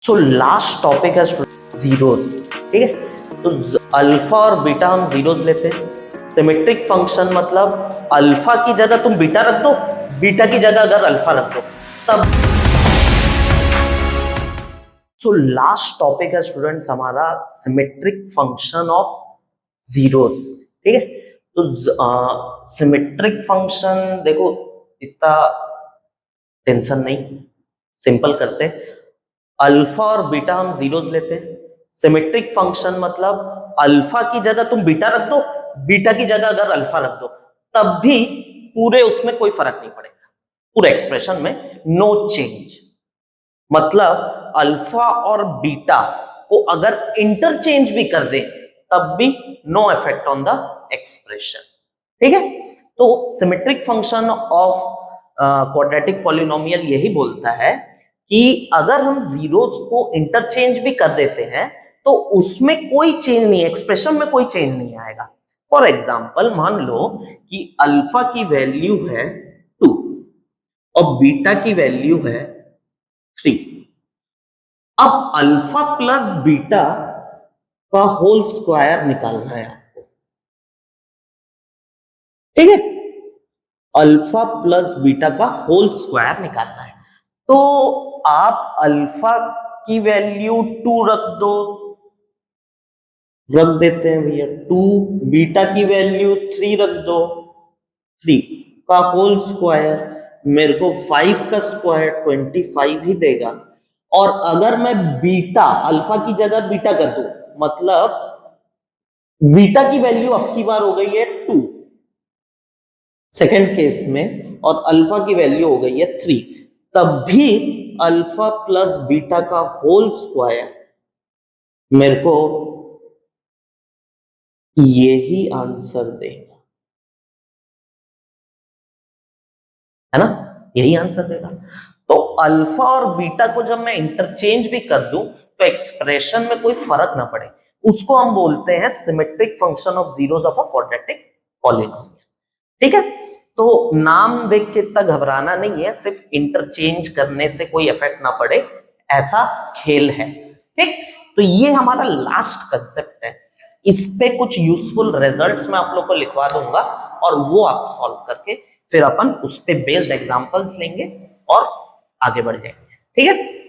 So last topic है zeros. ठीक है, तो अल्फा और बीटा हम जीरोस लेते हैं। सिमेट्रिक फंक्शन मतलब अल्फा की जगह तुम बीटा रख दो, बीटा की जगह अगर अल्फा रख दो तब। सो लास्ट टॉपिक है स्टूडेंट्स हमारा सिमेट्रिक फंक्शन ऑफ जीरोस। ठीक है, तो सिमेट्रिक फंक्शन देखो इतना टेंशन नहीं, सिंपल करते हैं। अल्फा और बीटा हम जीरोस लेते हैं। सिमेट्रिक फंक्शन मतलब अल्फा की जगह तुम बीटा रख दो, बीटा की जगह अगर अल्फा रख दो तब भी पूरे उसमें कोई फर्क नहीं पड़ेगा, पूरे एक्सप्रेशन में नो चेंज। मतलब अल्फा और बीटा को अगर इंटरचेंज भी कर दे तब भी no effect on the expression. ठीक है, तो symmetric function of quadratic polynomial यही बोलता है कि अगर हम जीरोस को इंटरचेंज भी कर देते हैं तो उसमें कोई चेंज नहीं, एक्सप्रेशन में कोई चेंज नहीं आएगा। फॉर एग्जाम्पल मान लो कि अल्फा की वैल्यू है 2 और बीटा की वैल्यू है 3। अब अल्फा प्लस बीटा का होल स्क्वायर निकालना है आपको। ठीक है, अल्फा प्लस बीटा का होल स्क्वायर निकालना है। तो आप अल्फा की वैल्यू 2 रख दो, रख देते हैं भैया 2। बीटा की वैल्यू 3 रख दो, 3 का होल स्क्वायर मेरे को 5 का स्क्वायर 25 ही देगा। और अगर मैं बीटा अल्फा की जगह बीटा कर दूं मतलब बीटा की वैल्यू अब की बार हो गई है 2 सेकेंड केस में, और अल्फा की वैल्यू हो गई है 3, तब भी अल्फा प्लस बीटा का होल स्क्वायर मेरे को यही आंसर देगा, है ना, यही आंसर देगा। तो अल्फा और बीटा को जब मैं इंटरचेंज भी कर दूं तो एक्सप्रेशन में कोई फर्क ना पड़े, उसको हम बोलते हैं symmetric function of zeros of a quadratic polynomial. ठीक है, तो नाम देख के इतना घबराना नहीं है, सिर्फ इंटरचेंज करने से कोई इफेक्ट ना पड़े, ऐसा खेल है। ठीक, तो ये हमारा लास्ट कंसेप्ट है। इस पे कुछ यूजफुल रिजल्ट्स मैं आप लोग को लिखवा दूंगा और वो आप सॉल्व करके फिर अपन उस पे बेस्ड एग्जांपल्स लेंगे और आगे बढ़ जाएंगे। ठीक है।